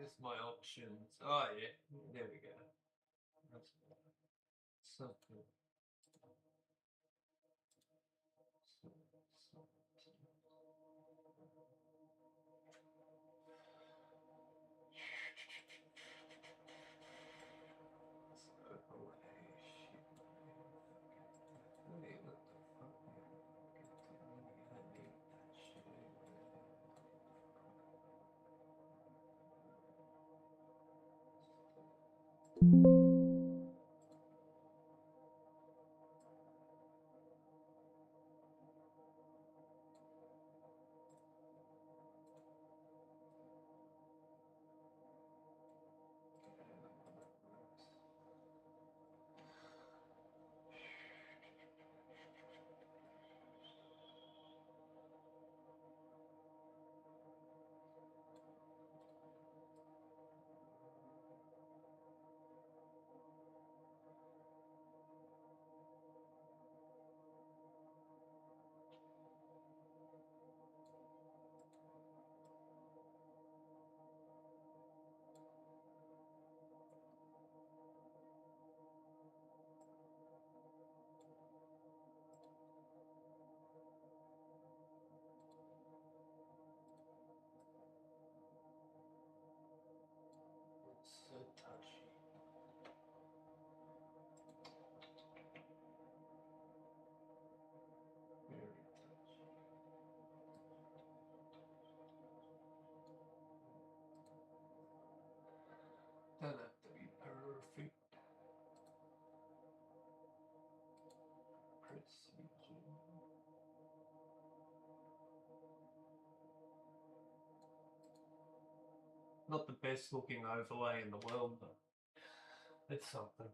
Where's my options? Oh yeah, there we go. That's so good. So touchy. Very touchy. Doesn't have to be perfect. Precision. Not the best looking overlay in the world, but it's something.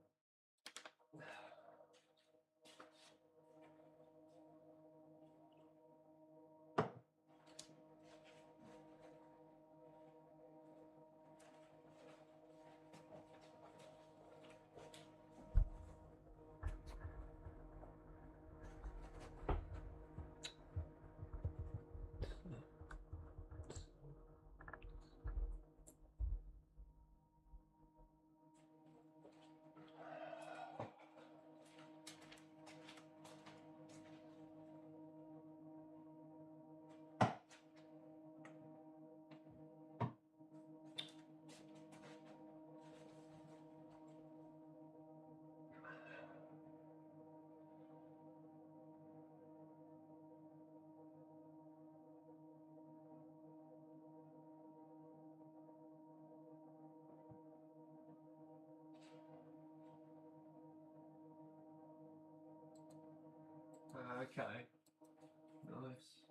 Okay. Nice.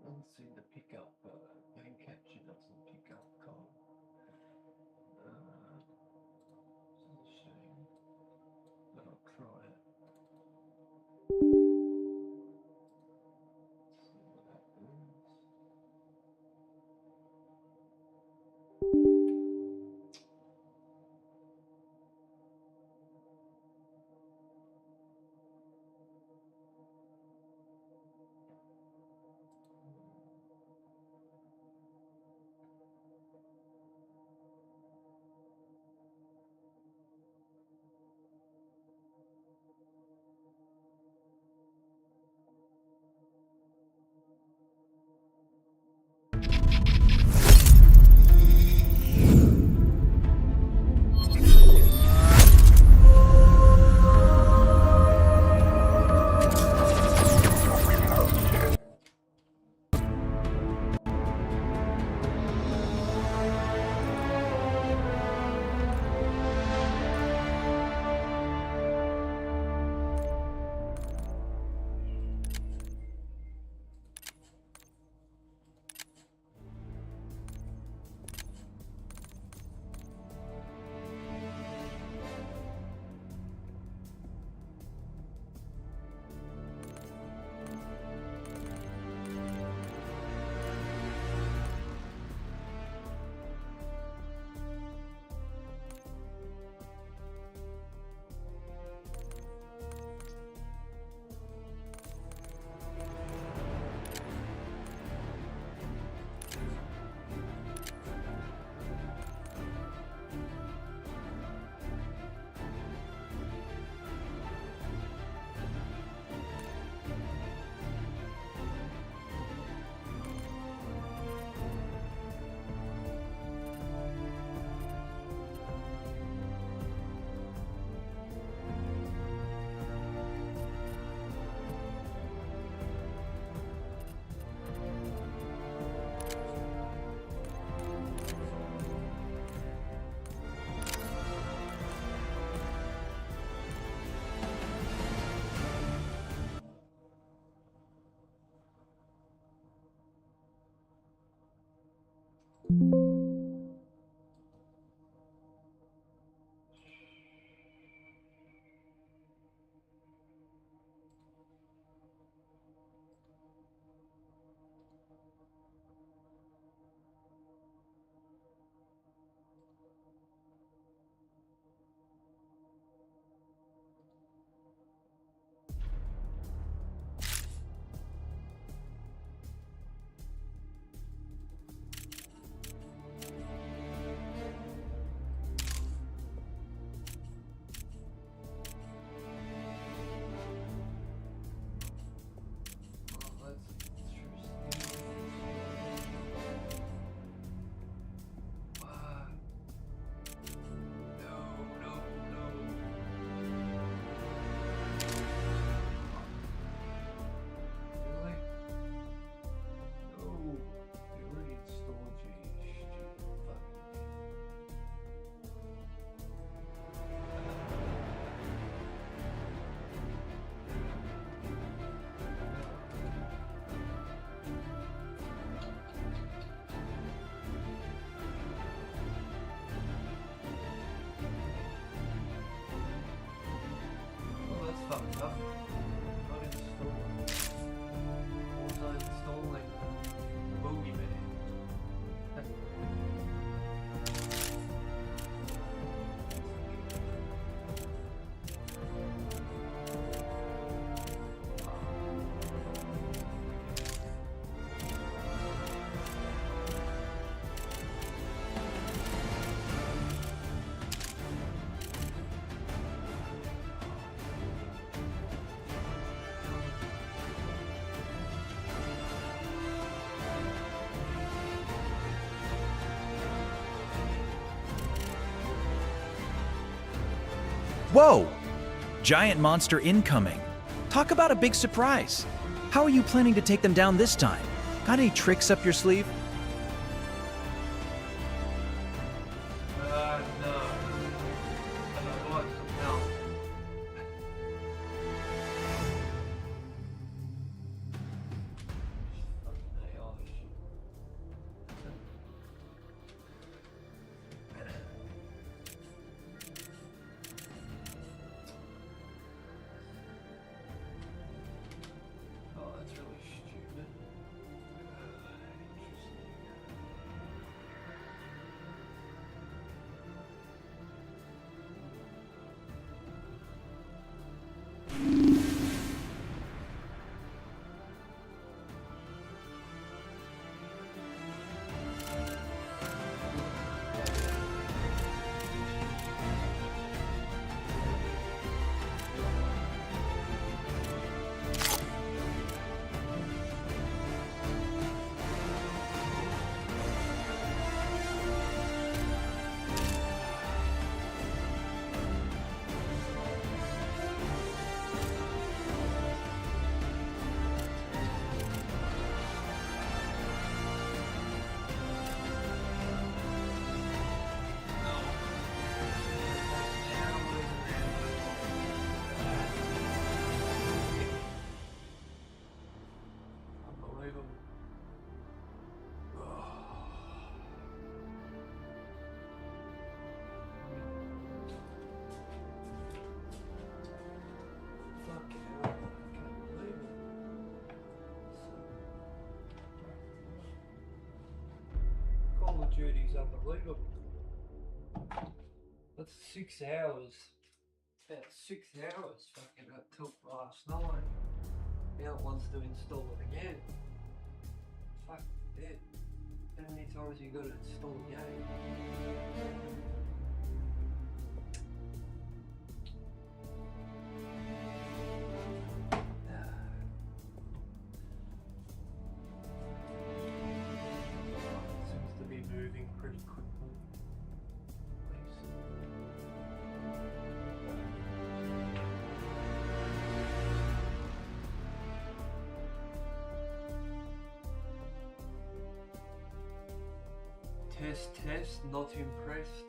Doesn't seem to pick up. Game capture doesn't pick up color. It's a shame, but I'll try it. See what happens. Fucked up. Not installing. Also installing the boogeyman. Whoa! Giant monster incoming. Talk about a big surprise. How are you planning to take them down this time? Got any tricks up your sleeve? No. And I'd like some help. Fucking AI shit. Oh, that's really stupid. Interesting. Unbelievable. Fuck hell, I can't believe it. Call of Duty's unbelievable. That's 6 hours. About 6 hours fucking that took last night. Now it wants to install it again. Fuck it. How many times you got to install a game? Seems to be moving pretty quickly. Test, not impressed.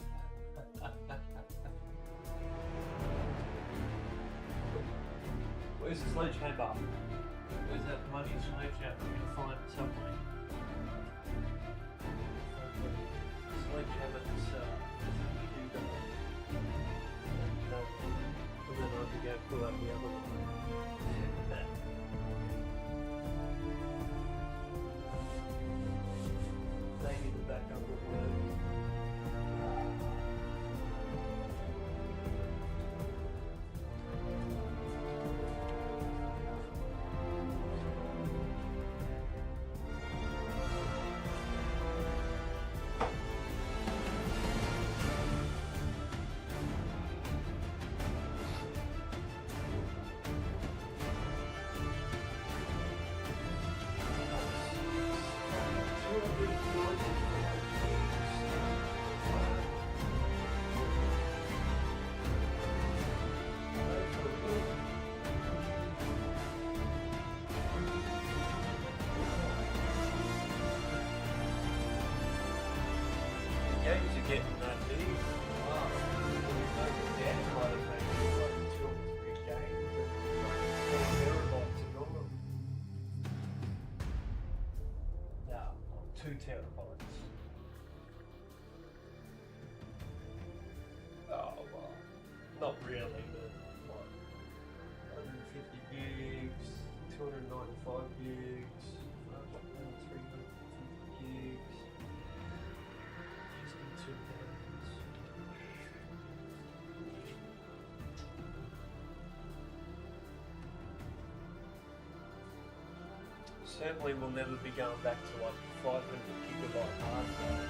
Where's the sledgehammer? Where's that bloody sledgehammer? I'm gonna find it somewhere. sledgehammer's Hugo. And then I had to go pull out the other one. Maybe the backup will work. Games are getting that big. Wow. Yeah, like maybe like 2 or 3 games and 4 terabytes in all of them. No, 2 terabytes. Oh, well, not really, but like 150 gigs, 295 gigs, 350 gigs. Certainly we'll never be going back to like 500 gigabyte hard drive.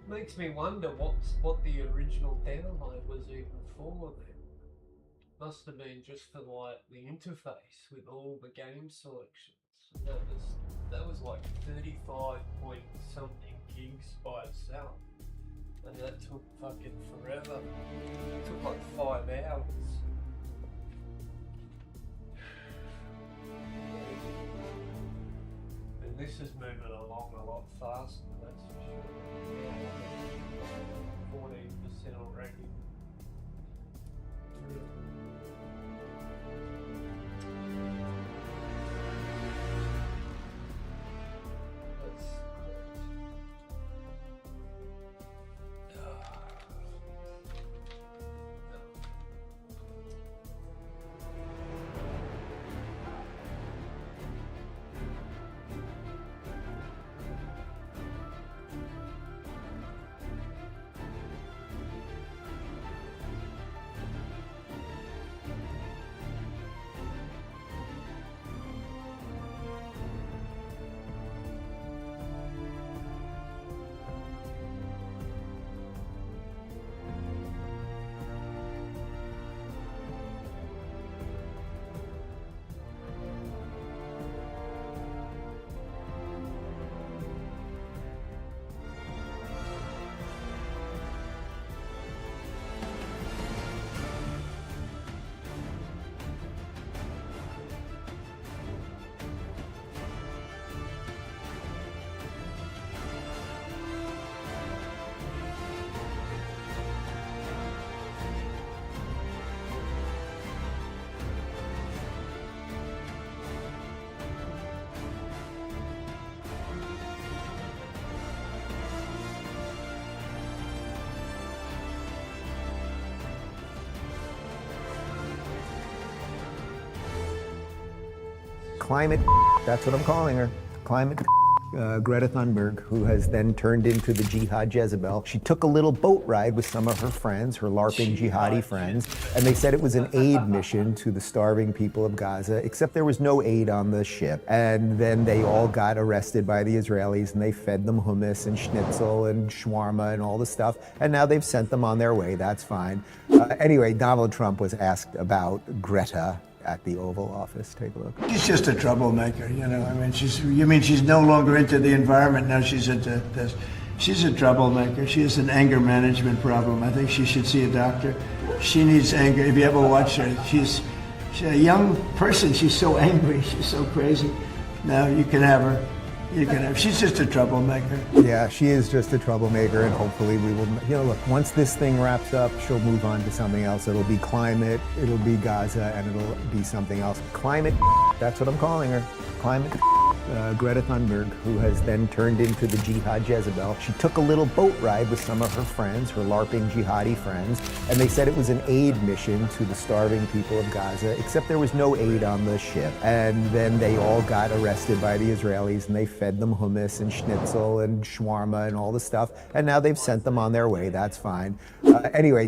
Makes me wonder what the original download was even for then. Must have been just for like the interface with all the game selections. That was like 35 point something gigs by itself. And that took fucking forever. It took like 5 hours. And this is moving along a lot faster, that's for sure. 14% already. That's Climate, that's what I'm calling her. Climate. Greta Thunberg, who has then turned into the Jihad Jezebel. She took a little boat ride with some of her friends, her LARPing jihadi friends, and they said it was an aid mission to the starving people of Gaza, except there was no aid on the ship. And then they all got arrested by the Israelis, and they fed them hummus and schnitzel and shawarma and all the stuff, and now they've sent them on their way. That's fine. Anyway, Donald Trump was asked about Greta at the Oval Office. Take a look. She's just a troublemaker, you know. I mean, she's no longer into the environment, now she's into this. She's a troublemaker. She has an anger management problem. I think she should see a doctor. She needs anger. If you ever watch her, she's a young person. She's so angry. She's so crazy. Now you can have her. She's just a troublemaker. Yeah, she is just a troublemaker, and hopefully we will, look, once this thing wraps up, she'll move on to something else. It'll be climate, it'll be Gaza, and it'll be something else. Climate, that's what I'm calling her. Climate. Greta Thunberg, who has then turned into the Jihad Jezebel. She took a little boat ride with some of her friends, her LARPing jihadi friends, and they said it was an aid mission to the starving people of Gaza, except there was no aid on the ship. And then they all got arrested by the Israelis, and they fed them hummus and schnitzel and shawarma and all the stuff, and now they've sent them on their way. That's fine. Anyway,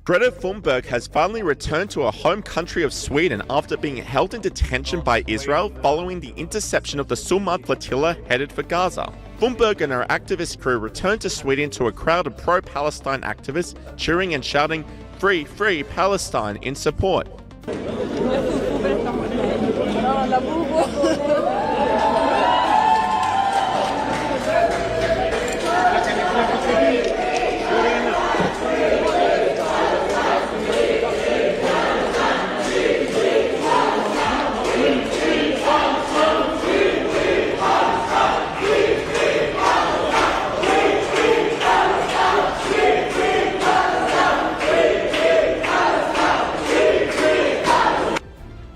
Greta Thunberg has finally returned to her home country of Sweden after being held in detention by Israel following the interception of the Sulmad flotilla headed for Gaza. Thunberg and her activist crew returned to Sweden to a crowd of pro-Palestine activists cheering and shouting, "Free, free Palestine," in support.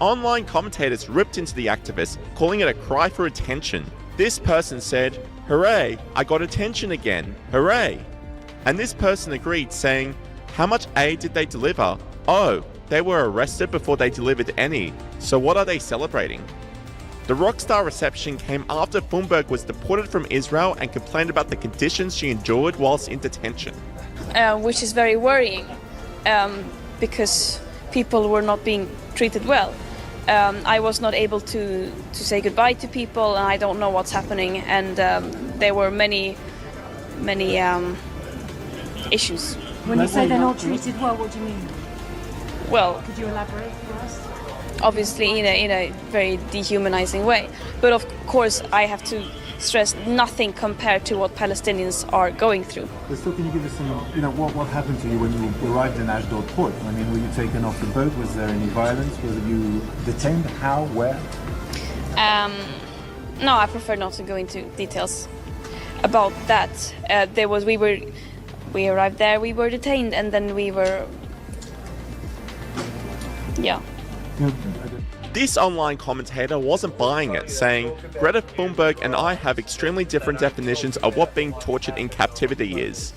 Online commentators ripped into the activists, calling it a cry for attention. This person said, "Hooray, I got attention again, hooray." And this person agreed, saying, "How much aid did they deliver? Oh, they were arrested before they delivered any, so what are they celebrating?" The rockstar reception came after Thunberg was deported from Israel and complained about the conditions she endured whilst in detention. Which is very worrying, because people were not being treated well. I was not able to say goodbye to people, and I don't know what's happening, and there were many issues. When you say they're not treated well, what do you mean? Well, could you elaborate for us? Obviously in a very dehumanizing way, but of course I have to stress nothing compared to what Palestinians are going through. So can you give us some, what happened to you when you arrived in Ashdod port? I mean, were you taken off the boat? Was there any violence? Were you detained? How? Where? No, I prefer not to go into details about that. We arrived there, we were detained, and then we were, yeah. This online commentator wasn't buying it, saying, "Greta Thunberg and I have extremely different definitions of what being tortured in captivity is."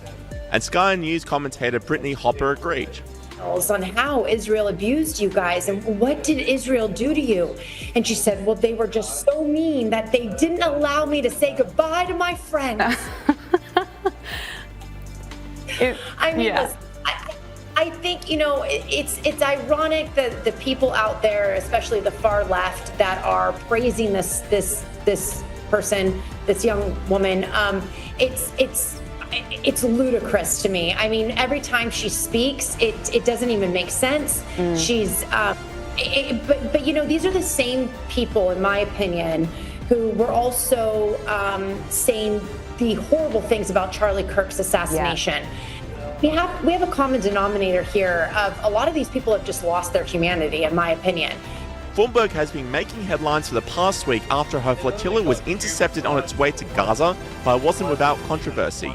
And Sky News commentator Brittany Hopper agreed. On how Israel abused you guys and what did Israel do to you? And she said, well, they were just so mean that they didn't allow me to say goodbye to my friends. I think, it's ironic that the people out there, especially the far left, that are praising this person, this young woman, it's ludicrous to me. I mean, every time she speaks, it doesn't even make sense. She's, but these are the same people, in my opinion, who were also saying the horrible things about Charlie Kirk's assassination. Yeah. We have a common denominator here of a lot of these people have just lost their humanity, in my opinion. Thunberg has been making headlines for the past week after her flotilla was intercepted on its way to Gaza, but it wasn't without controversy.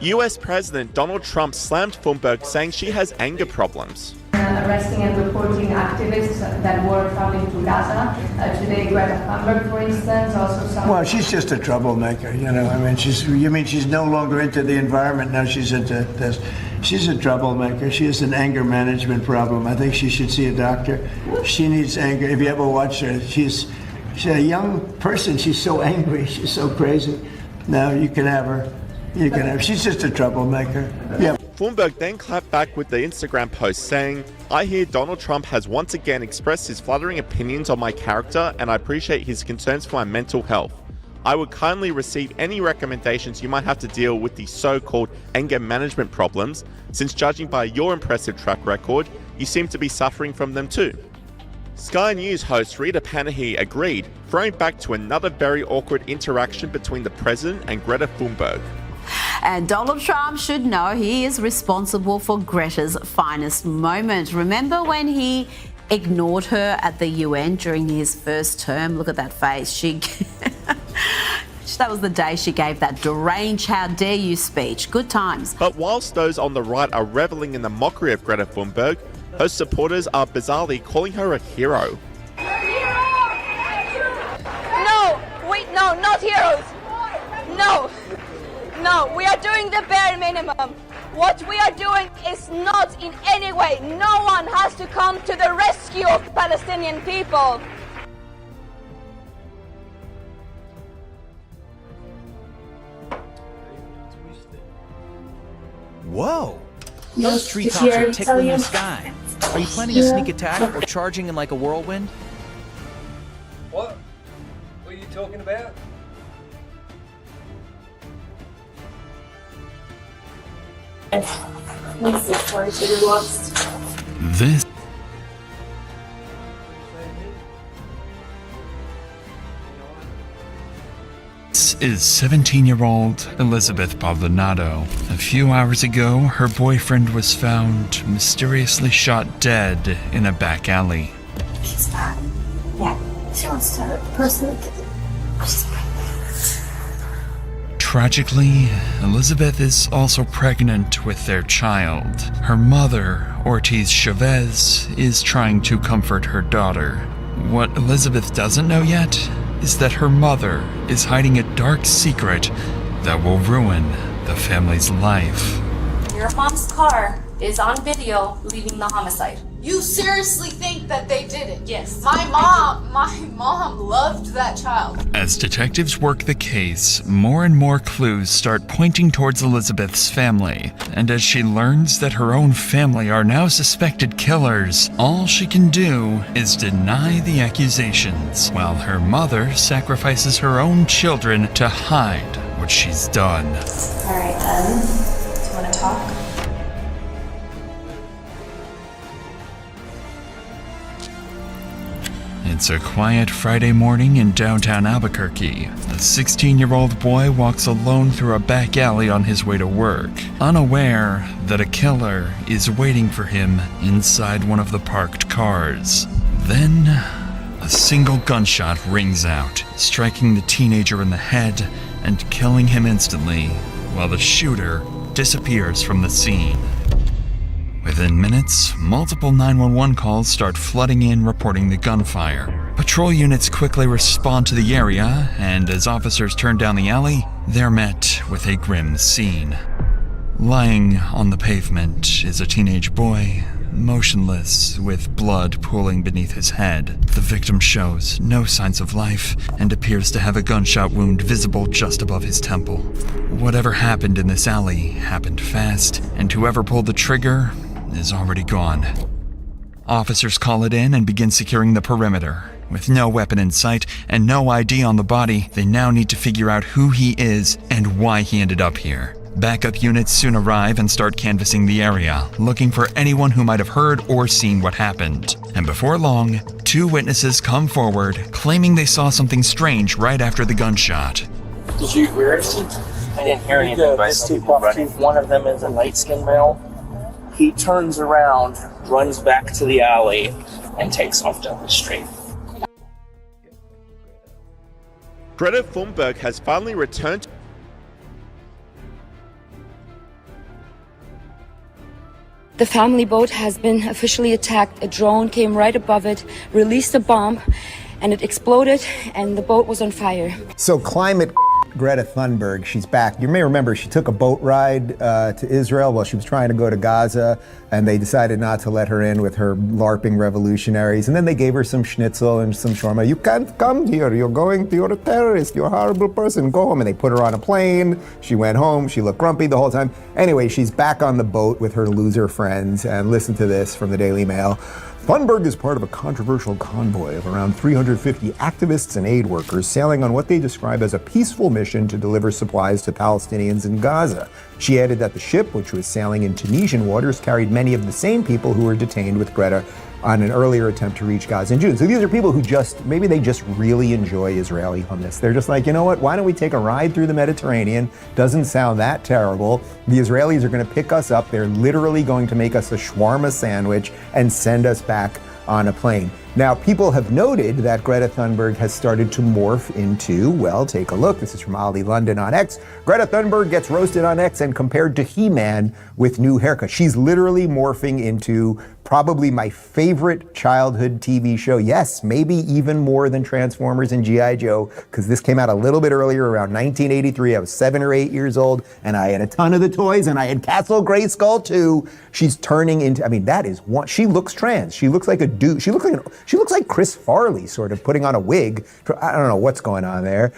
US President Donald Trump slammed Thunberg, saying she has anger problems. Arresting and reporting activists that were traveling to Gaza. Today, Greta Thunberg, for instance, also some... Well, she's just a troublemaker, you know. I mean, she's no longer into the environment, now she's into this. She's a troublemaker. She has an anger management problem. I think she should see a doctor. She needs anger. If you ever watch her, she's a young person. She's so angry. She's so crazy. Now you can have her. You can have. She's just a troublemaker. Yeah. Thunberg then clapped back with the Instagram post saying, "I hear Donald Trump has once again expressed his flattering opinions on my character, and I appreciate his concerns for my mental health. I would kindly receive any recommendations you might have to deal with the so-called anger management problems, since judging by your impressive track record, you seem to be suffering from them too." Sky News host Rita Panahi agreed, throwing back to another very awkward interaction between the president and Greta Thunberg. And Donald Trump should know he is responsible for Greta's finest moment. Remember when he ignored her at the UN during his first term? Look at that face. That was the day she gave that deranged "how dare you" speech. Good times. But whilst those on the right are reveling in the mockery of Greta Thunberg, her supporters are bizarrely calling her a hero. No, not heroes. No, we are doing the bare minimum. What we are doing is not in any way. No one has to come to the rescue of Palestinian people. Whoa! Those treetops are tickling the sky. Are you planning a sneak attack or charging in like a whirlwind? What? What are you talking about? This is 17-year-old Elizabeth Baldonado. A few hours ago, her boyfriend was found mysteriously shot dead in a back alley. She's bad. Yeah, she wants to personally get it. She's pregnant. Tragically, Elizabeth is also pregnant with their child. Her mother, Ortiz Chavez, is trying to comfort her daughter. What Elizabeth doesn't know yet is that her mother is hiding a dark secret that will ruin the family's life. Your mom's car is on video leaving the homicide. You seriously think that they did it? Yes. My mom loved that child. As detectives work the case, more and more clues start pointing towards Elizabeth's family. And as she learns that her own family are now suspected killers, all she can do is deny the accusations, while her mother sacrifices her own children to hide what she's done. All right, do you want to talk? It's a quiet Friday morning in downtown Albuquerque. A 16-year-old boy walks alone through a back alley on his way to work, unaware that a killer is waiting for him inside one of the parked cars. Then, a single gunshot rings out, striking the teenager in the head and killing him instantly, while the shooter disappears from the scene. Within minutes, multiple 911 calls start flooding in reporting the gunfire. Patrol units quickly respond to the area, and as officers turn down the alley, they're met with a grim scene. Lying on the pavement is a teenage boy, motionless, with blood pooling beneath his head. The victim shows no signs of life and appears to have a gunshot wound visible just above his temple. Whatever happened in this alley happened fast, and whoever pulled the trigger is already gone. Officers call it in and begin securing the perimeter. With no weapon in sight and no ID on the body, they now need to figure out who he is and why he ended up here. Backup units soon arrive and start canvassing the area, looking for anyone who might have heard or seen what happened. And before long, two witnesses come forward, claiming they saw something strange right after the gunshot. Did you hear anything? I didn't hear anything, but I saw people running. One of them is a light-skinned male. He turns around, runs back to the alley, and takes off down the street. Greta Thunberg has finally returned. The family boat has been officially attacked. A drone came right above it, released a bomb, and it exploded, and the boat was on fire. So climate Greta Thunberg, she's back. You may remember she took a boat ride to Israel while she was trying to go to Gaza, and they decided not to let her in with her LARPing revolutionaries. And then they gave her some schnitzel and some shawarma. You can't come here. You're a terrorist. You're a horrible person. Go home. And they put her on a plane. She went home. She looked grumpy the whole time. Anyway, she's back on the boat with her loser friends. And listen to this from the Daily Mail. Thunberg is part of a controversial convoy of around 350 activists and aid workers sailing on what they describe as a peaceful mission to deliver supplies to Palestinians in Gaza. She added that the ship, which was sailing in Tunisian waters, carried many of the same people who were detained with Greta on an earlier attempt to reach Gaza in June. So these are people who maybe they just really enjoy Israeli hummus. They're just like, you know what, why don't we take a ride through the Mediterranean? Doesn't sound that terrible. The Israelis are gonna pick us up. They're literally going to make us a shawarma sandwich and send us back on a plane. Now, people have noted that Greta Thunberg has started to morph into, well, take a look. This is from Ollie London on X. Greta Thunberg gets roasted on X and compared to He-Man with new haircut. She's literally morphing into probably my favorite childhood TV show. Yes, maybe even more than Transformers and G.I. Joe, because this came out a little bit earlier, around 1983. I was 7 or 8 years old, and I had a ton of the toys, and I had Castle Grayskull too. She's turning into, I mean, that is one, she looks trans. She looks like a dude. She looks like Chris Farley, sort of putting on a wig. I don't know what's going on there.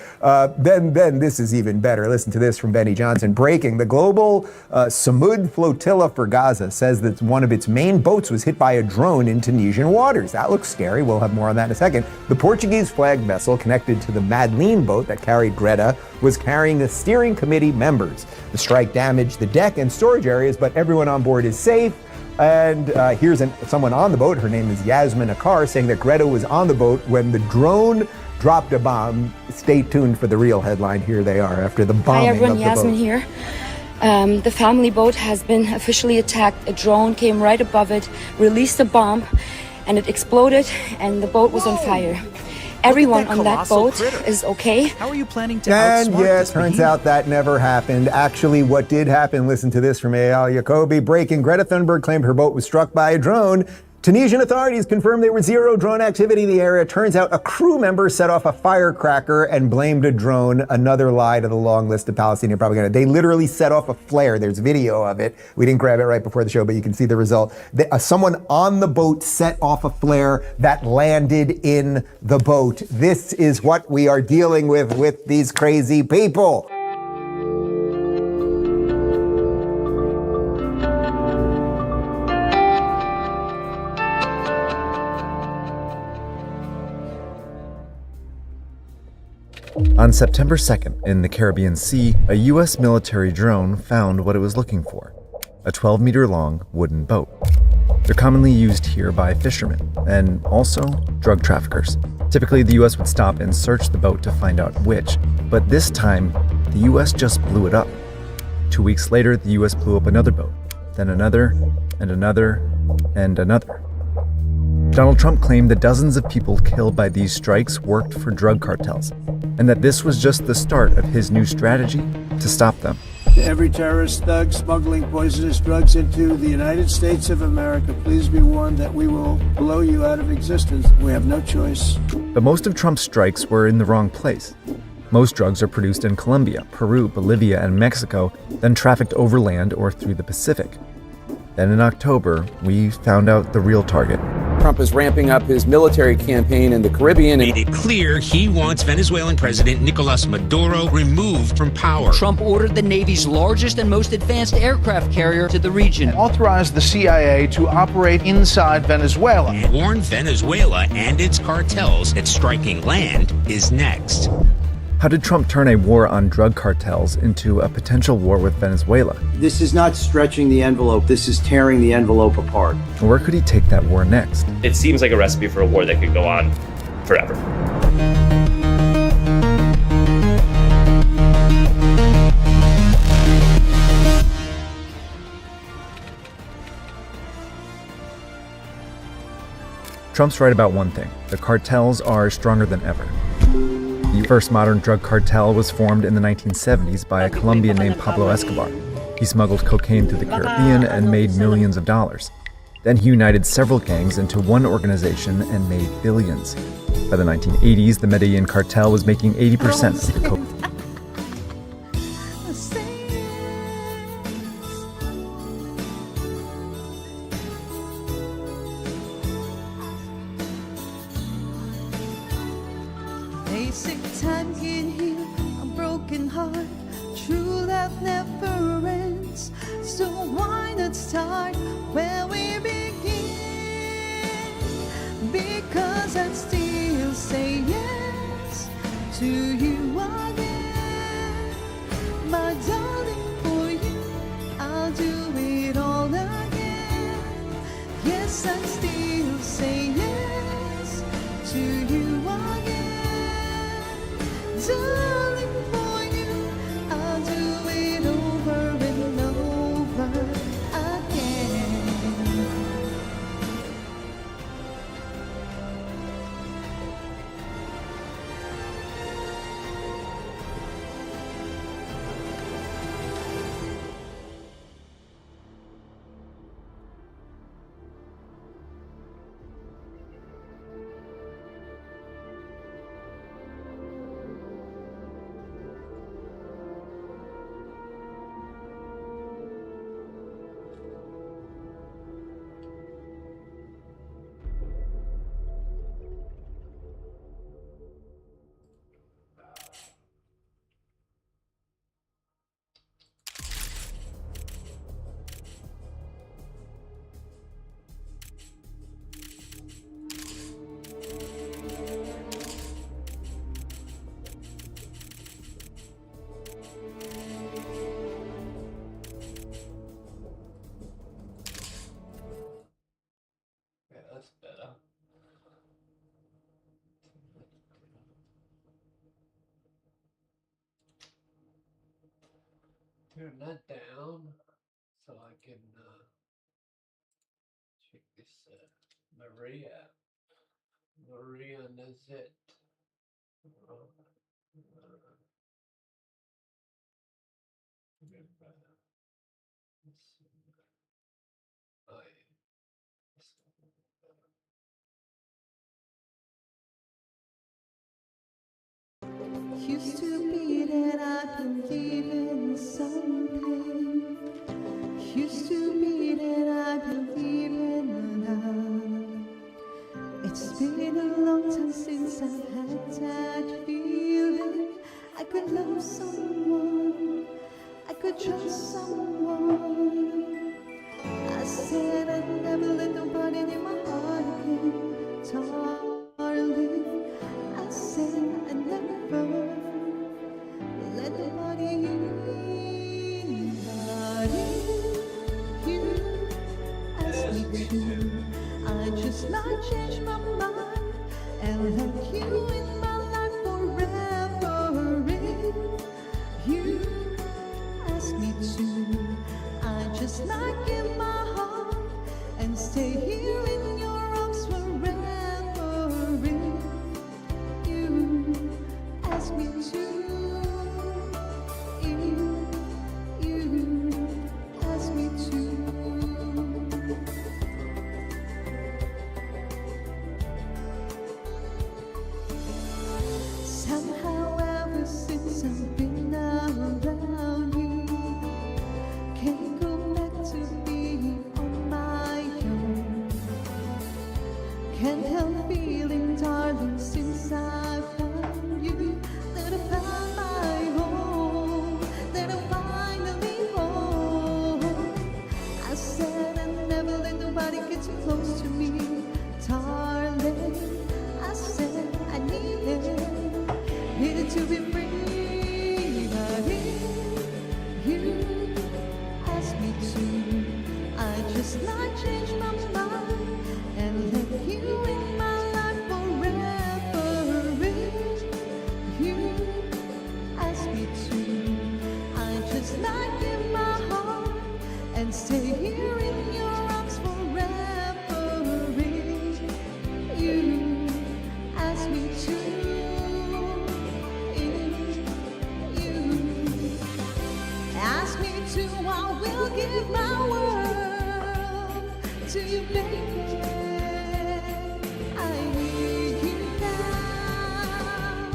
Then this is even better. Listen to this from Benny Johnson. Breaking: the global Samud flotilla for Gaza says that one of its main boats was hit by a drone in Tunisian waters. That looks scary. We'll have more on that in a second. The Portuguese flagged vessel connected to the Madeleine boat that carried Greta was carrying the steering committee members. The strike damaged the deck and storage areas, but everyone on board is safe. And here's someone on the boat, her name is Yasmin Akar, saying that Greta was on the boat when the drone dropped a bomb. Stay tuned for the real headline. Here they are after the bombing. Hi everyone, of the Yasmin boat. here. The family boat has been officially attacked. A drone came right above it, released a bomb, and it exploded, and the boat was on fire. Everyone on that boat is okay. How are you planning to And outsmart yeah, it this turns behemoth? out that never happened. Actually, what did happen, listen to this from Eyal Yacobi. Breaking: Greta Thunberg claimed her boat was struck by a drone. Tunisian authorities confirmed there was zero drone activity in the area. Turns out a crew member set off a firecracker and blamed a drone. Another lie to the long list of Palestinian propaganda. They literally set off a flare. There's video of it. We didn't grab it right before the show, but you can see the result. Someone on the boat set off a flare that landed in the boat. This is what we are dealing with these crazy people. On September 2nd, in the Caribbean Sea, a U.S. military drone found what it was looking for: a 12-meter-long wooden boat. They're commonly used here by fishermen and also drug traffickers. Typically, the U.S. would stop and search the boat to find out which, but this time, the U.S. just blew it up. 2 weeks later, the U.S. blew up another boat, then another, and another, and another. Donald Trump claimed that dozens of people killed by these strikes worked for drug cartels, and that this was just the start of his new strategy to stop them. To every terrorist thug smuggling poisonous drugs into the United States of America, please be warned that we will blow you out of existence. We have no choice. But most of Trump's strikes were in the wrong place. Most drugs are produced in Colombia, Peru, Bolivia, and Mexico, then trafficked overland or through the Pacific. Then in October, we found out the real target. Trump is ramping up his military campaign in the Caribbean. Made it clear he wants Venezuelan President Nicolas Maduro removed from power. Trump ordered the Navy's largest and most advanced aircraft carrier to the region. Authorized the CIA to operate inside Venezuela. And warned Venezuela and its cartels that striking land is next. How did Trump turn a war on drug cartels into a potential war with Venezuela? This is not stretching the envelope, this is tearing the envelope apart. And where could he take that war next? It seems like a recipe for a war that could go on forever. Trump's right about one thing: the cartels are stronger than ever. The first modern drug cartel was formed in the 1970s by a Colombian named Pablo Escobar. He smuggled cocaine through the Caribbean and made millions of dollars. Then he united several gangs into one organization and made billions. By the 1980s, the Medellin cartel was making 80% of the cocaine. Basic time can heal a broken heart. True love never ends. So why not start where we begin? Because I still say yes to you again. My darling, for you, I'll do it all again. Yes, I still say yes to you again. Darling, for you, I'll do it over and over again. Yeah, that's better. Turn that down so I can check this Maria Nazet. Used to be that I believe in something. Used to be that I believe in love. It's been a long time since I've had that feeling. I could love someone, I could trust someone. I said I'd never let nobody in my heart again, darling. I said I'd never let nobody in, but if you ask me to, I just might change my mind and let you in my life forever. If you ask me to, I just might give my heart and stay here in your arms forever. If you ask me to, if you ask me to. Somehow ever since I've been around you, can't go back to being on my own. Can't help feeling, darling, since I found you, that I found my home, that I finally home. I said I'd never let nobody get too close to me, darling. I said I needed to be free, but if you ask me to, I just might change my mind and let you in my life forever. If you ask me to, I just might give my heart and stay here in your arms forever. If you ask me to. Ask me to, I will give my world to you, baby. I need you now.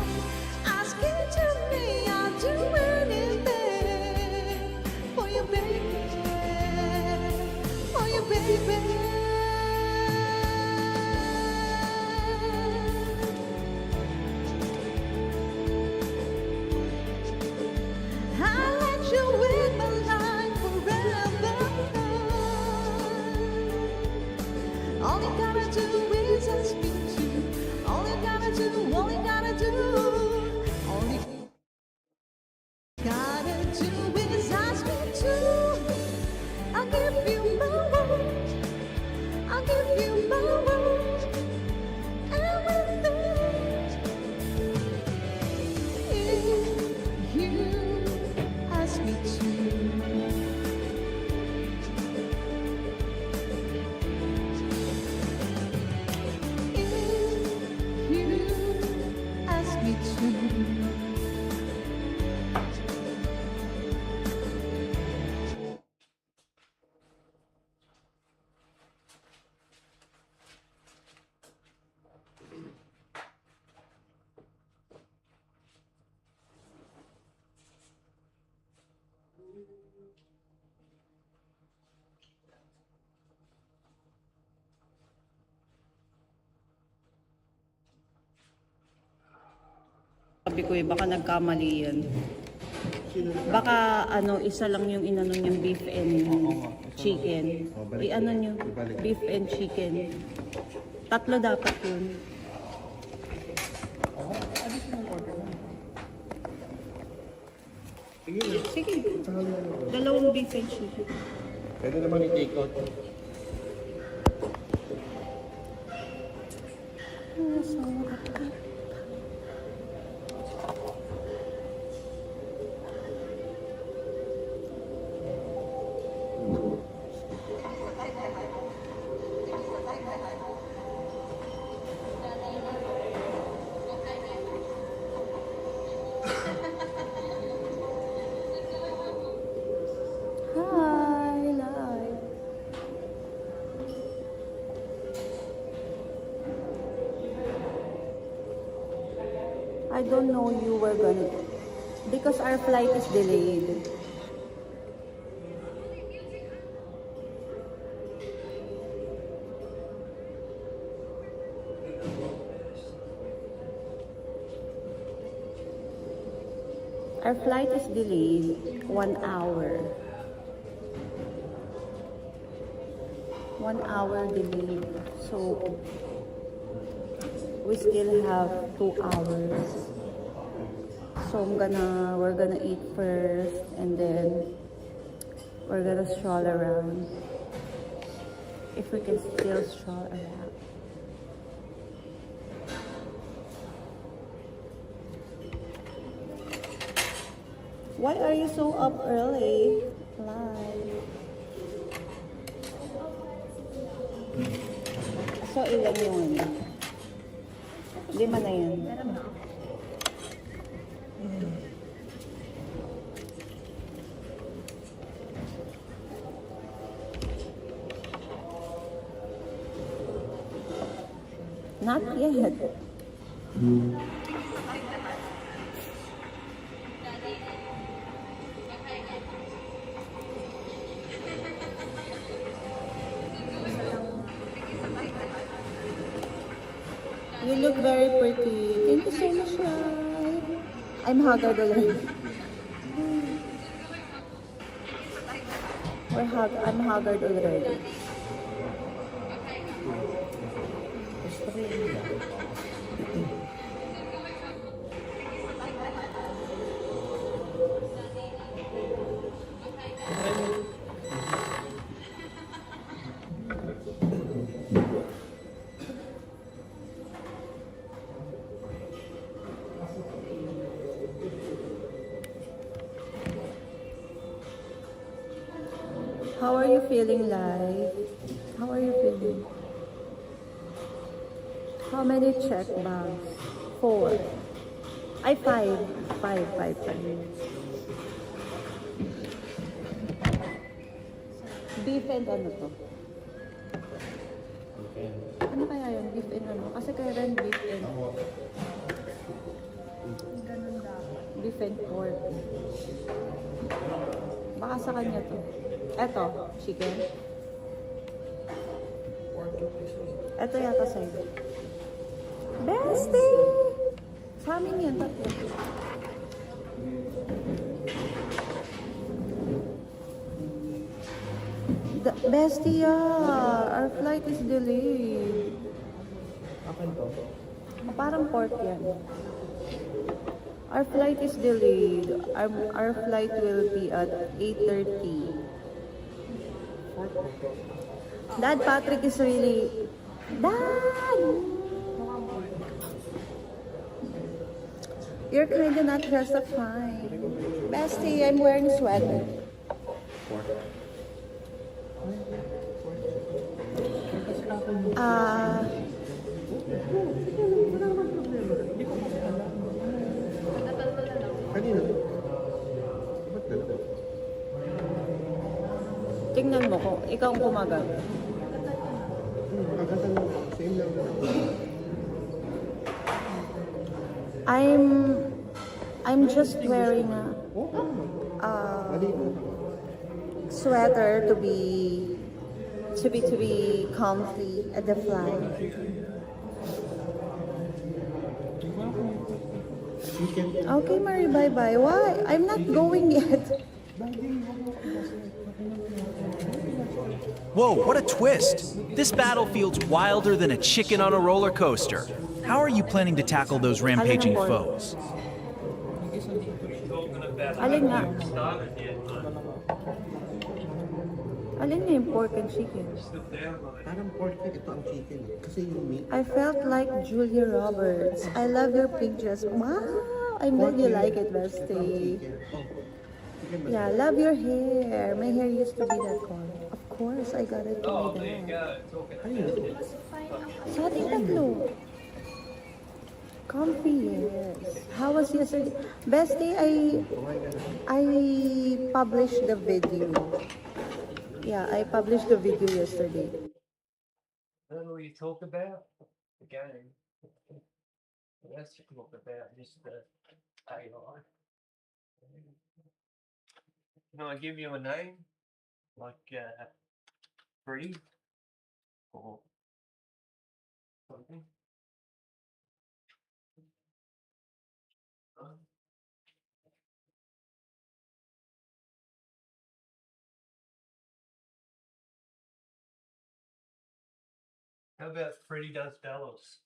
Ask you to me, I'll do anything for you, baby. For you, baby. I'll let you in my life forever. All you gotta do is ask me to. All you gotta do, all you gotta do. All you gotta do is ask me to. I'll give you my word. I'll give you my word. Everything. If you ask me to. Ask me to. Sabi ko baka nagkamali yan. Baka isa lang yung inano niyang beef and chicken. I-ano niyo, beef and chicken. 3 dapat yun. Sige. 2 beef and chicken. Pwede naman i-take out. I don't know you were gonna, because our flight is delayed. Our flight is delayed 1 hour. 1 hour delayed. So we still have 2 hours. So we're gonna eat first and then we're gonna stroll around. If we can still stroll around. Why are you so up early? Live. So ilan yun? 5 na yan. Not yet. You look very pretty. Thank you so much, Rai. I'm haggard already. I'm haggard already. How are you feeling, Lai? How are you feeling? How many check bags? 4. Ay, 5. 5. Beef and ano to? Ano kaya yung beef and ano? Kasi kaya rin beef and... Beef and pork. Baka sa kanya to. Eto, chicken. Eto yata sa'yo. Bestie! Sa amin yan, tatlo. Bestie, our flight is delayed. Parang pork yan. Our flight is delayed. Our flight will be at 8:30. Dad, Patrick is really... Dad! You're kinda not dressed up fine. Bestie, I'm wearing a sweater. Tingnan mo ko, ikaw ang kumagal. I'm just wearing a sweater to be comfy at the flight. Okay, Mary, bye-bye. Why? I'm not going yet. Whoa, what a twist! This battlefield's wilder than a chicken on a roller coaster. How are you planning to tackle those rampaging foes? Alin nga? Alin nga yung pork and chicken? Parang pork ito ang chicken. Kasi yung meat. I felt like Julia Roberts. I love your pink dress. Wow! I'm glad you like it, Bestie. Yeah, love your hair. My hair used to be that color. Of course, I got it from my dad. Sa ating tatlo. Comfy, yes. How was yesterday? Bestie, I published the video. Yeah, I published the video yesterday. I don't know what you talk about. The game. Let's talk about just the AI. Can I give you a name? Like, Free? Or something? How about Freddy Does Dallas?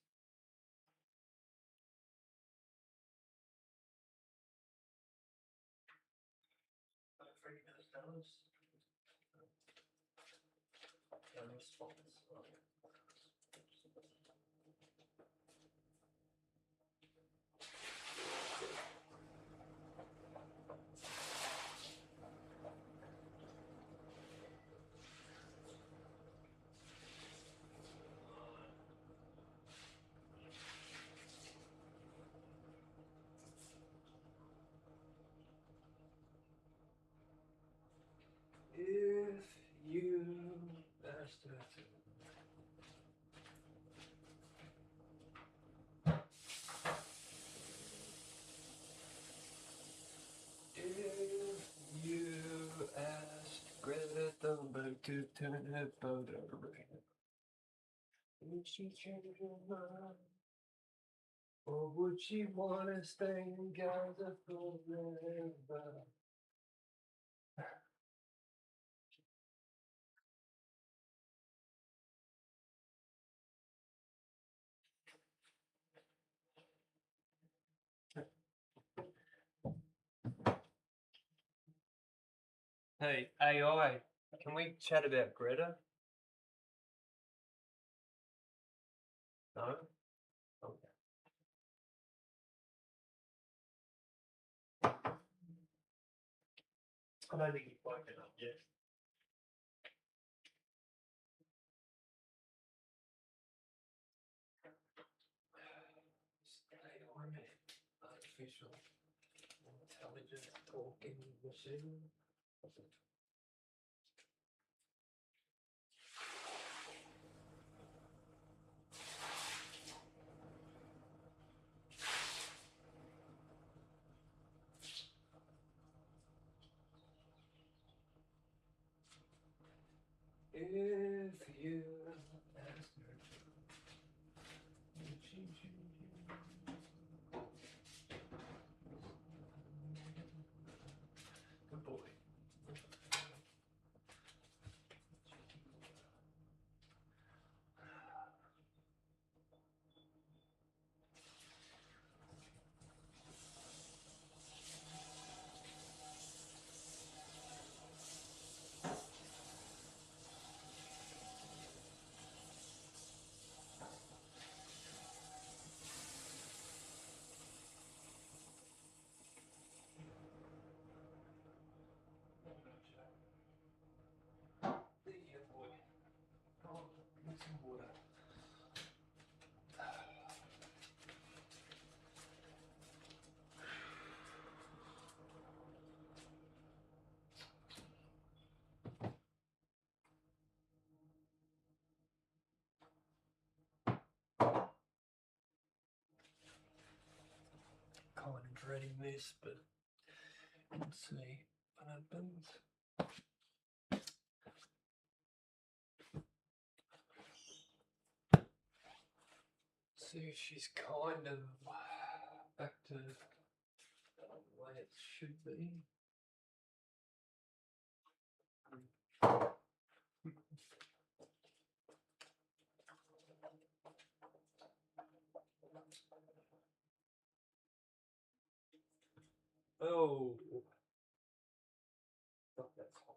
Freddy Does Dallas? No response. If you asked her to. If you asked Greta Thunberg to turn her boat around, would she change her mind? Or would she want to stay in Gaza forever? Hey, AI, can we chat about Greta? No? Okay. I don't think you've woken up yet. AI, artificial intelligence talking machine. If you ask her to, would she change you? Good boy. Yeah, boy. Oh, need some water. Kind of dreading this, but let's see what happens. See, she's kind of back to the way it should be. Oh, fuck, that's hot.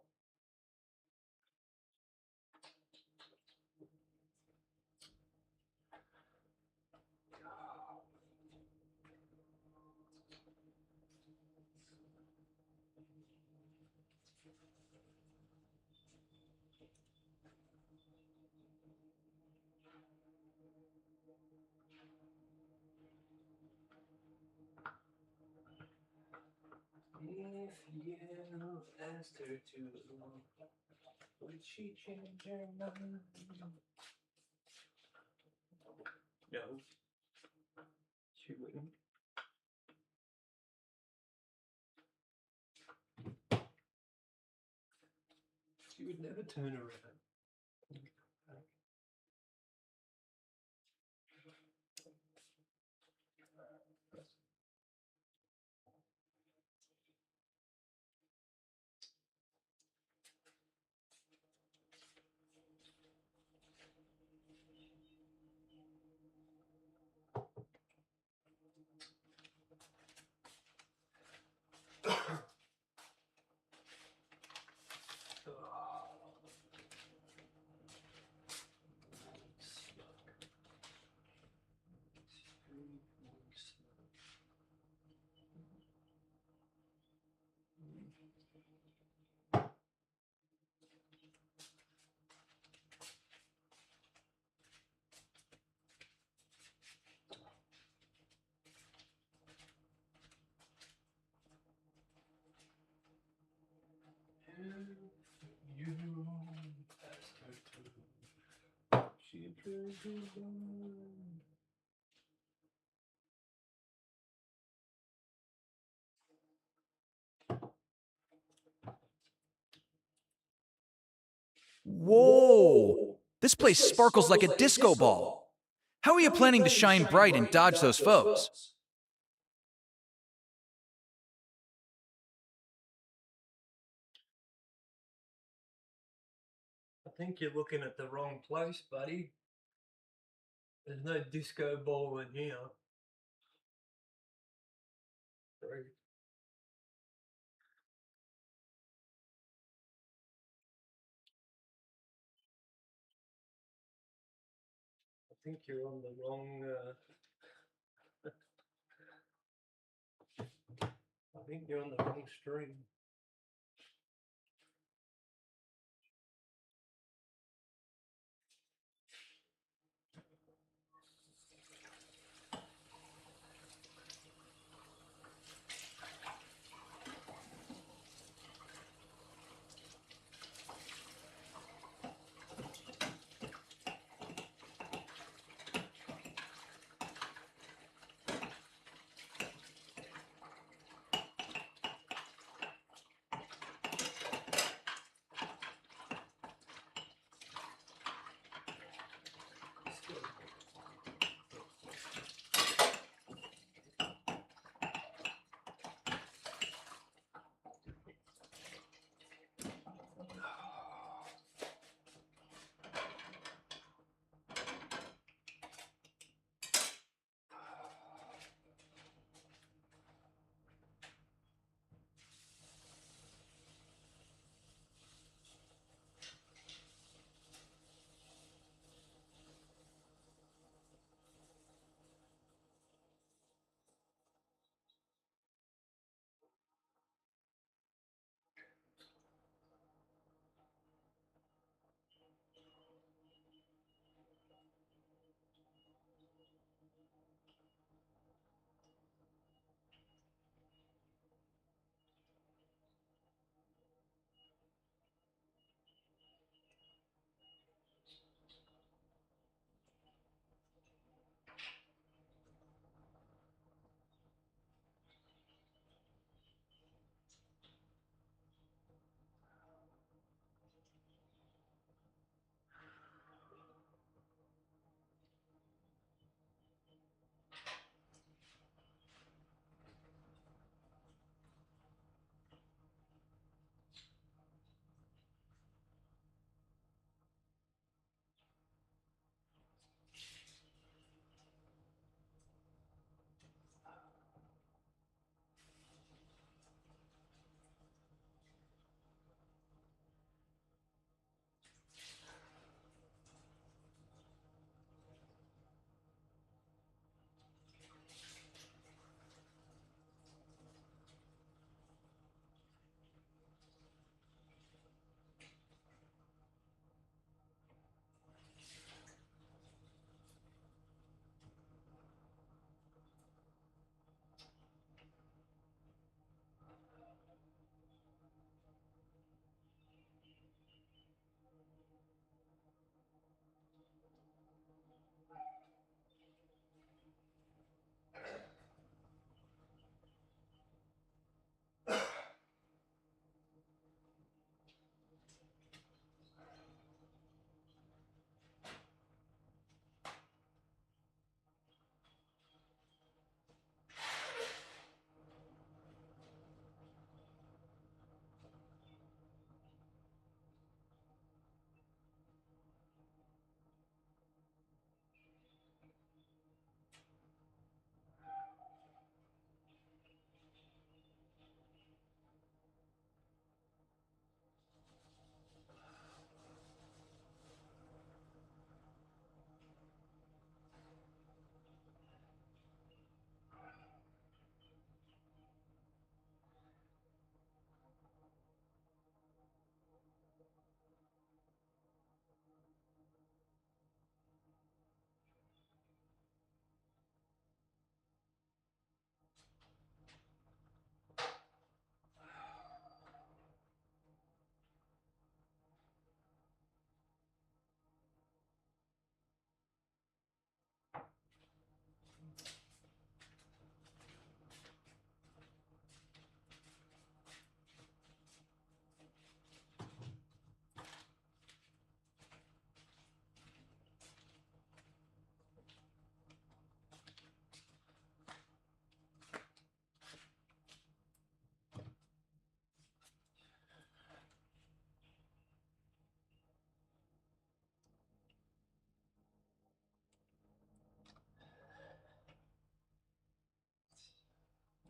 If you asked her to, would she change her mind? No, she wouldn't. She would never turn around. You asked her to, she changed her mind. Whoa! This place sparkles like a disco ball. How are you planning to shine bright and dodge those foes? I think you're looking at the wrong place, buddy. There's no disco ball in here. Sorry. I think you're on the wrong. I think you're on the wrong stream.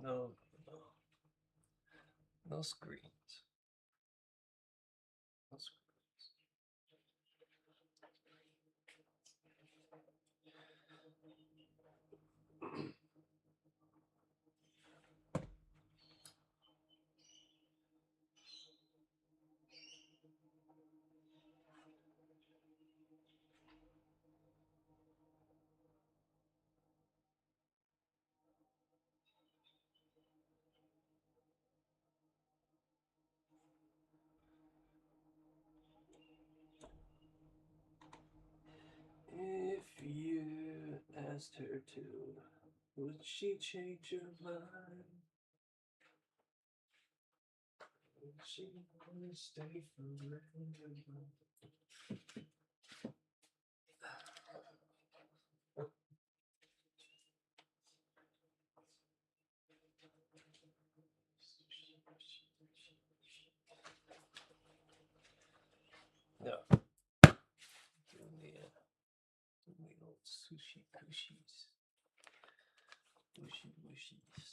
No, no. No screens. No screens. If you asked her to, would she change her mind? Would she wanna stay forever? No. Doing the old sushi cushies. Bushy bushies.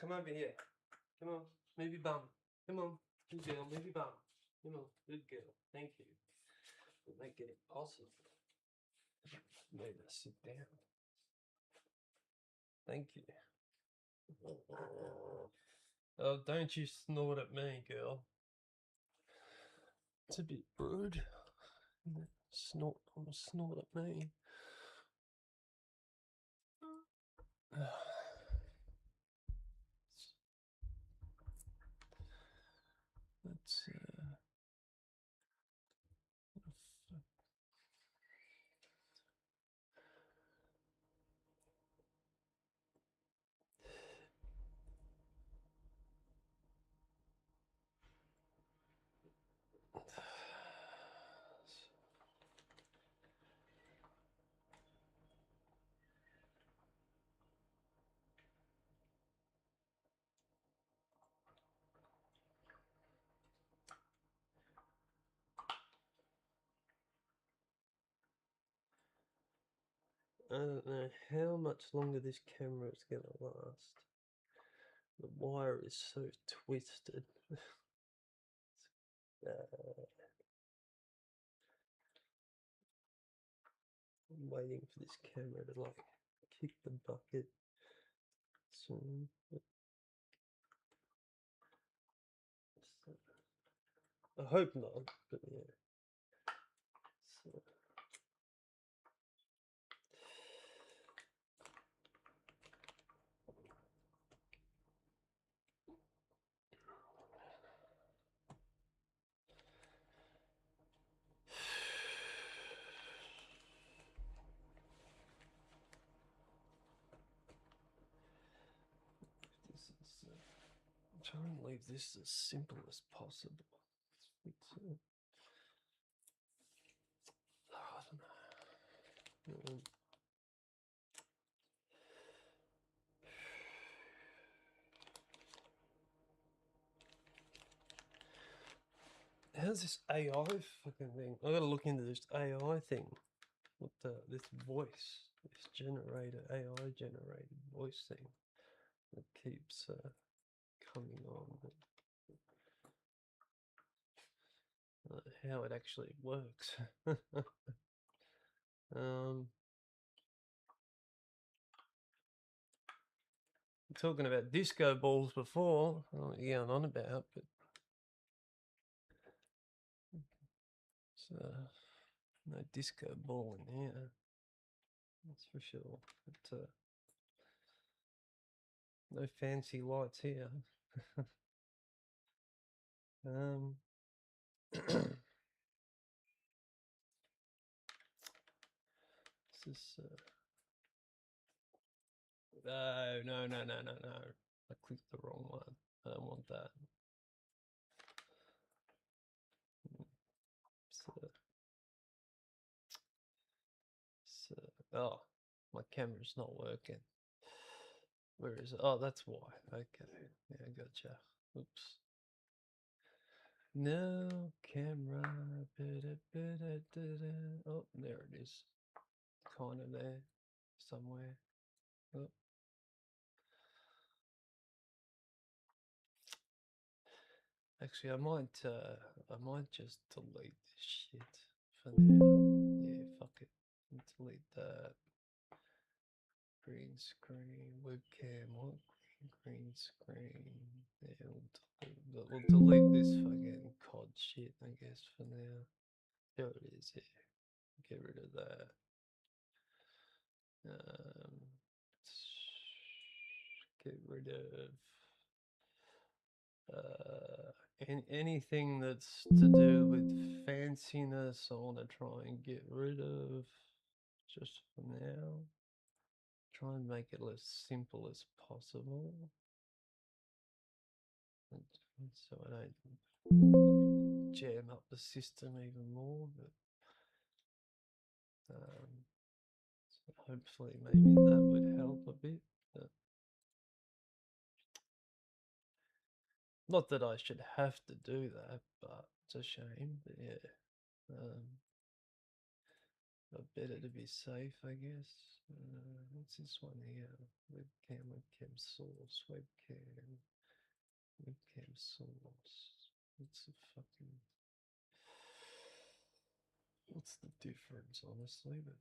Come over here. Come on. Maybe bum. Come on. Good girl. Maybe bum. Come on. Good girl. Thank you. We'll make it impossible. Made us sit down. Thank you. Oh, don't you snort at me, girl. It's a bit rude. Snort at me. Let's I don't know how much longer this camera is going to last. The wire is so twisted. I'm waiting for this camera to like kick the bucket soon. I hope not, but yeah. So. I'm trying to leave this as simple as possible. I don't know. How's this AI fucking thing? I gotta look into this AI thing. What this voice, this AI generated voice thing that keeps coming on. How it actually works. Talking about disco balls before. I don't know what you're going on about, but no disco ball in here. That's for sure. But, no fancy lights here. This is no. I clicked the wrong one. I don't want that. Oh, my camera's not working. Where is it? Oh, that's why. Okay. Yeah, gotcha. Oops. No camera. Oh, there it is. Kind of there, somewhere. Oh. Actually, I might just delete this shit for now. Yeah, fuck it. Delete that. Green screen, webcam, what? Green screen. Yeah, we'll delete this fucking COD shit, I guess, for now. There it is, yeah. Get rid of that. Get rid of anything that's to do with fanciness. I want to try and get rid of just for now. Try and make it as simple as possible, so I don't jam up the system even more. But so hopefully maybe that would help a bit. But not that I should have to do that, but it's a shame. But yeah, but better to be safe, I guess. What's this one here? Webcam source, webcam source. What's the difference, honestly? But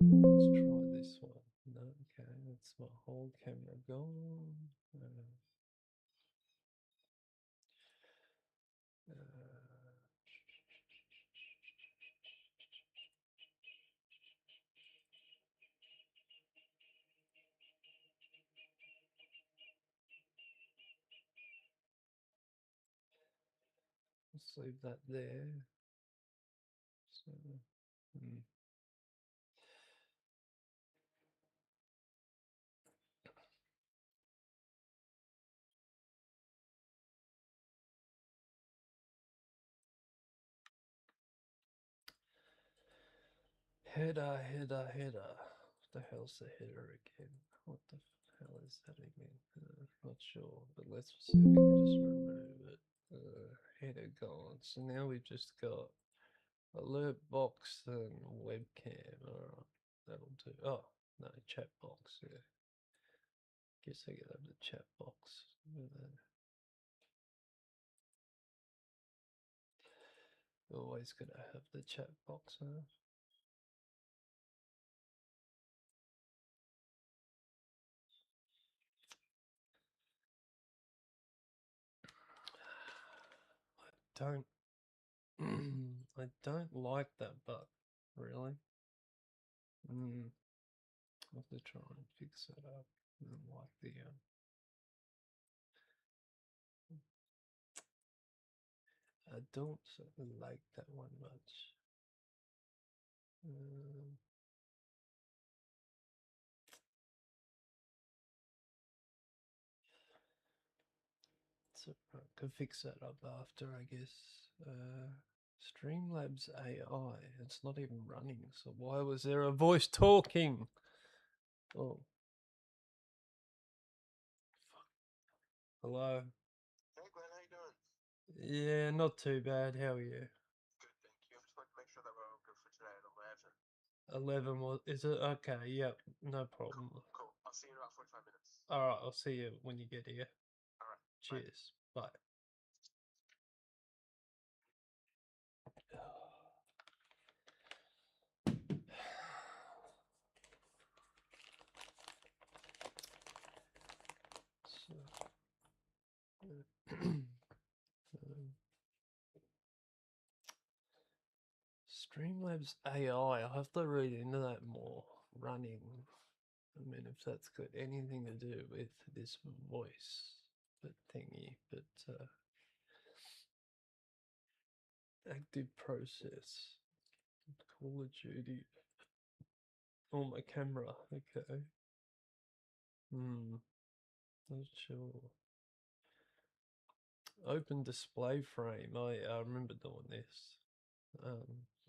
let's try this one. No, okay, that's my whole camera gone. Let's leave that there. So, Header. What the hell's the header again? What the hell is that again? Not sure, but let's see if we can just remove it. Header gone. So now we've just got alert box and webcam. Alright, that'll do. Oh, no, chat box, yeah. Guess I could have the chat box. Always gotta have the chat box, huh? I don't like that button, really. I'll have to try and fix it up. I don't like the I don't like that one much. So I could fix that up after, I guess. Streamlabs AI. It's not even running. So why was there a voice talking? Oh. Fuck. Hello. Hey Glenn, how you doing? Yeah, not too bad. How are you? Good, thank you. I just wanted to make sure that we're all good for today at 11. 11 was, is it? Okay, yep, no problem. Cool. I'll see you in about 45 minutes. Alright, I'll see you when you get here. Alright. Cheers. Bye. Streamlabs AI, I'll have to read into that more. Running. I mean, if that's got anything to do with this voice thingy, but active process. Call of Duty. Oh, my camera. Okay. Not sure. Open display frame. I remember doing this.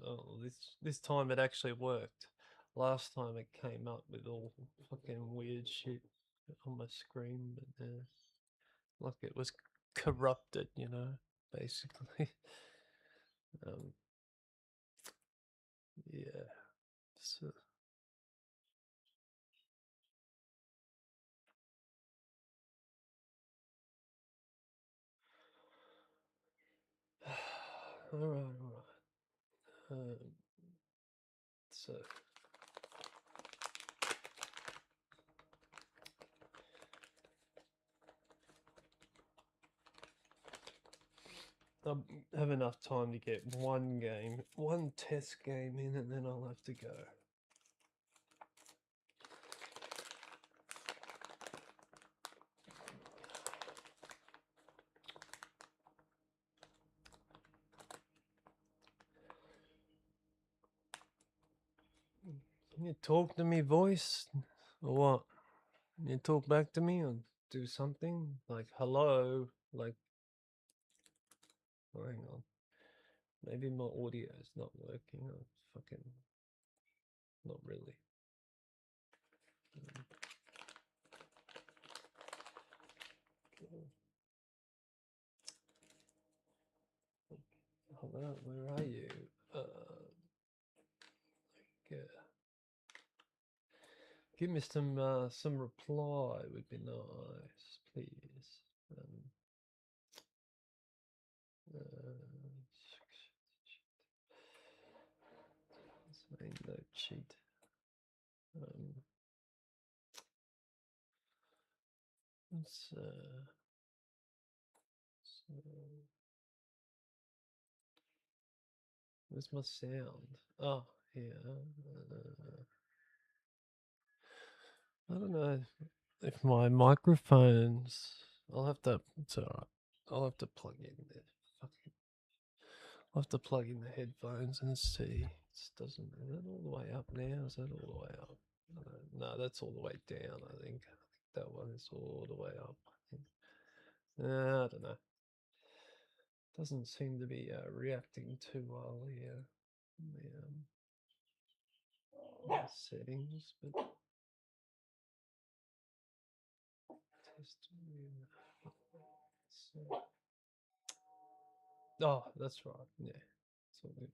Oh, this time it actually worked. Last time it came up with all fucking weird shit on my screen, but like it was corrupted, you know. basically. Yeah. So. Alright. So. I'll have enough time to get one test game in, and then I'll have to go. Can you talk to me, voice? Or what? Can you talk back to me or do something? Like, hello? Like, oh, hang on. Maybe my audio is not working. Or fucking, not really. Hello, where are you? Give me some reply would be nice, please. No cheat. Where's my sound? Oh, here. I don't know if my microphones. I'll have to. It's alright. I'll have to plug in the fucking. I'll have to plug in the headphones and see. It doesn't. Is that all the way up now? Is that all the way up? No, that's all the way down. I think that one is all the way up. I think. I don't know. Doesn't seem to be reacting too well here. The settings, but test. Oh, that's right. Yeah, it's all good.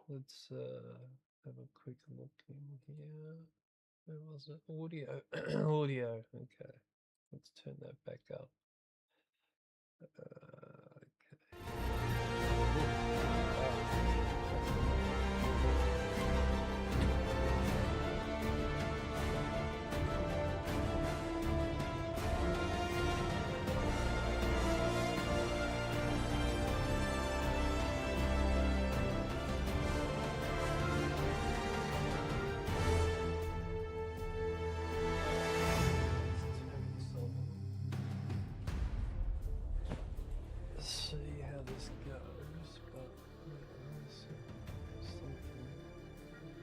Let's have a quick look in here. Where was it? Audio. Audio. Okay. Let's turn that back up. See how this goes, but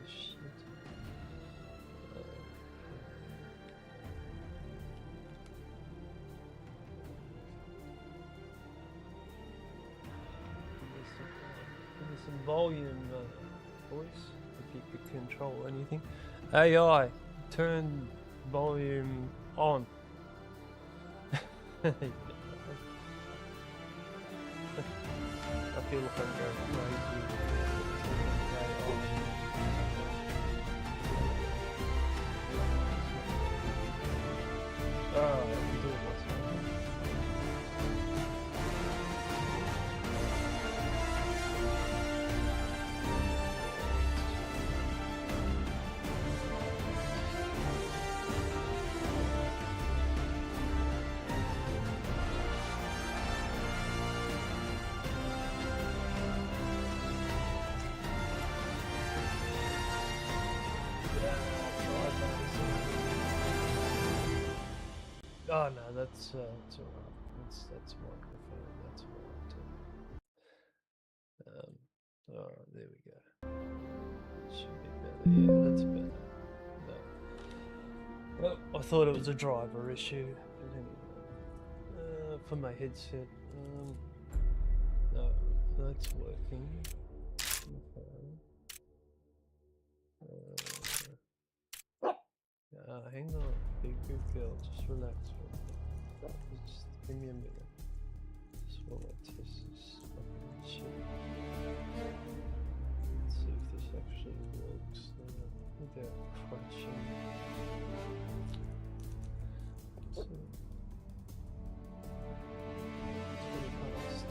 shit. Give me some volume, voice, if you could control anything. AI, turn volume on. I feel like I'm going crazy. Oh, I can do it Oh no, that's alright. That's microphone. That's alright. Alright, there we go. Should be better. Yeah, that's better. No. Well, I thought it was a driver issue. But anyway, for my headset. No, that's working. Okay. Hang on, big good girl. Just relax for a minute. Just Give me a minute. Just while I test this fucking shit. Let's see if this actually works now without crunching. So, 20 past.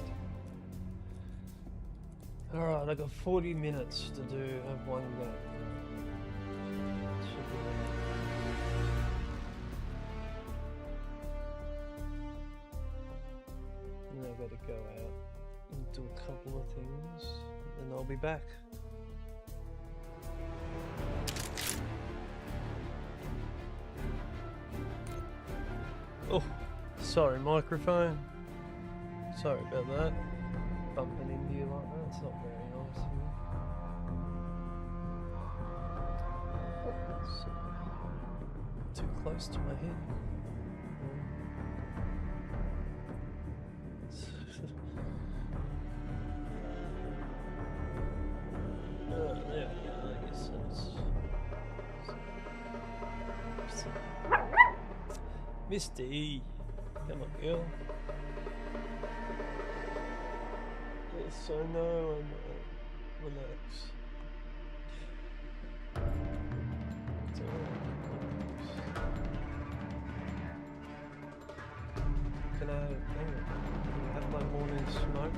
Alright, I got 40 minutes to do one go. Should be enough. And I gotta go out and do a couple of things, and I'll be back. Oh, sorry microphone. Sorry about that. Bumping into you like that, it's not very nice of me. So, too close to my head. There we go, I guess that's... Misty, come on girl. Yes, I know, I know. Relax. It's alright, relax. Can I have my morning smoke?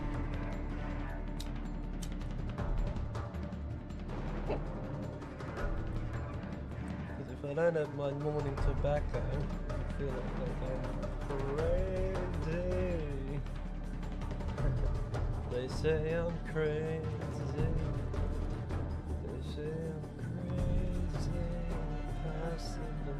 Because if I don't have my morning tobacco, I feel like I'm crazy. They say I'm crazy. They say I'm crazy. Possible.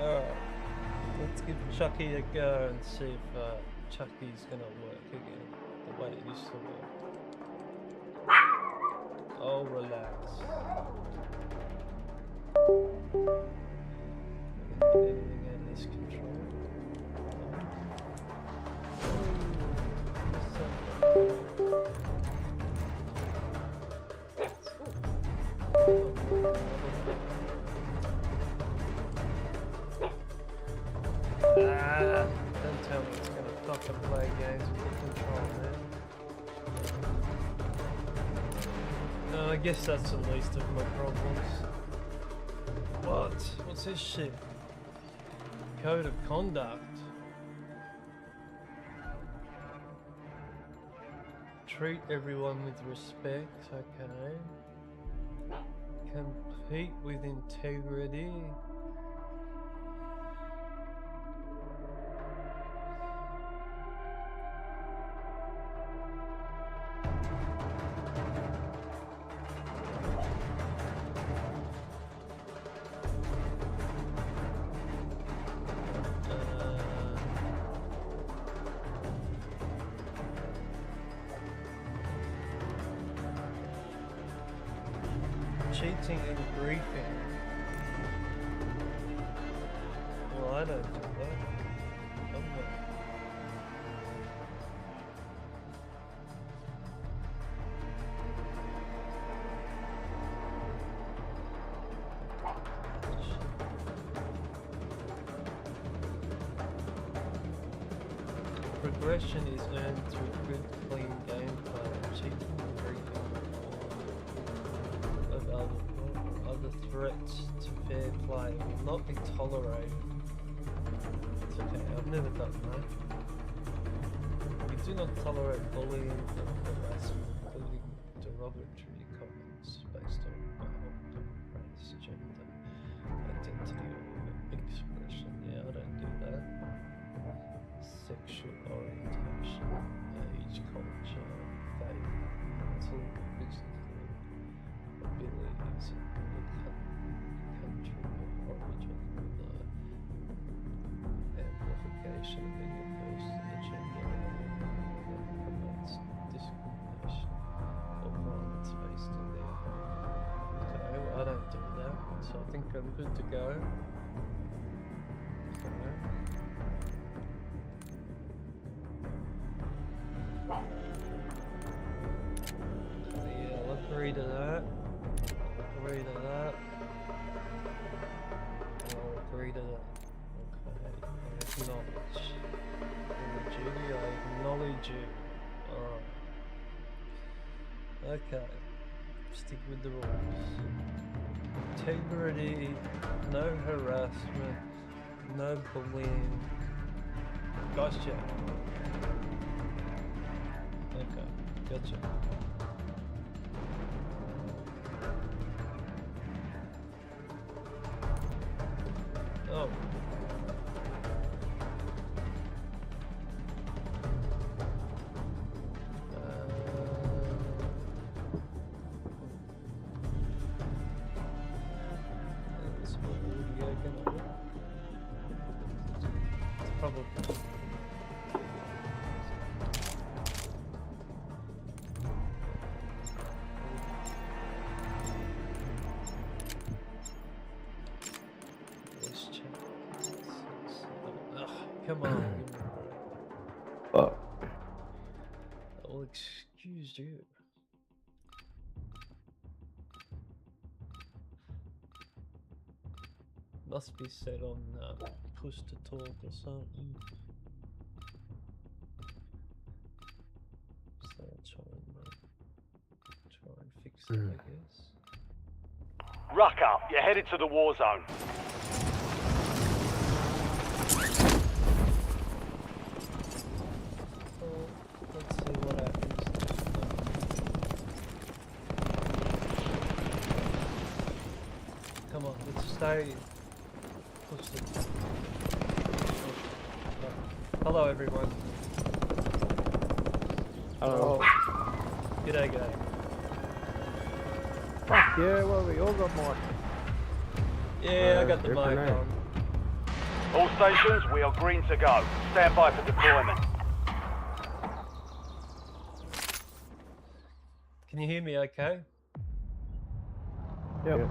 Alright, let's give Chucky a go and see if Chucky's gonna work again the way it used to work. Oh, relax. Anything out of this control? Don't tell me it's gonna fucking play games with the control, man. No, I guess that's the least of my problems. What? What's this shit? Code of conduct. Treat everyone with respect, okay. Compete with integrity. Cheating in briefing. Well, I don't do that. I'm not. Progression is earned through good, clean gameplay. Cheating in briefing. Other threats to fair play will not be tolerated. It's okay, I've never done that. We do not tolerate bullying and harassment, including derogatory comments based on race, gender, identity, or expression. Yeah, I don't do that. Sexual orientation, age, culture, faith, mental, physical abilities, country of origin, amplification of any person, agenda, that promotes discrimination or violence based on their Okay, well, I don't do that, so I think I'm good to go. Okay. agree to that. Agree to that. I'll agree to that. Okay. I acknowledge. Duty, I acknowledge you. Alright. Okay. Stick with the rules. Integrity, no harassment, no bullying. Gotcha. Okay, gotcha. Oh. Probably. Voice chat. Ugh, come on. Fuck. I'll excuse you. Must be set on push to talk or something. So I'll try and fix it, I guess. Rucker, you're headed to the war zone. Well, let's see what happens. Come on, let's stay. Push the... Hello, everyone. Hello. G'day, g'day. Fuck yeah, well, we all got more. Yeah, I got the mic different name. on. All stations, we are green to go. Stand by for deployment. Can you hear me okay? Yep.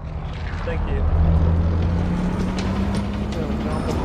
Thank you. Yeah,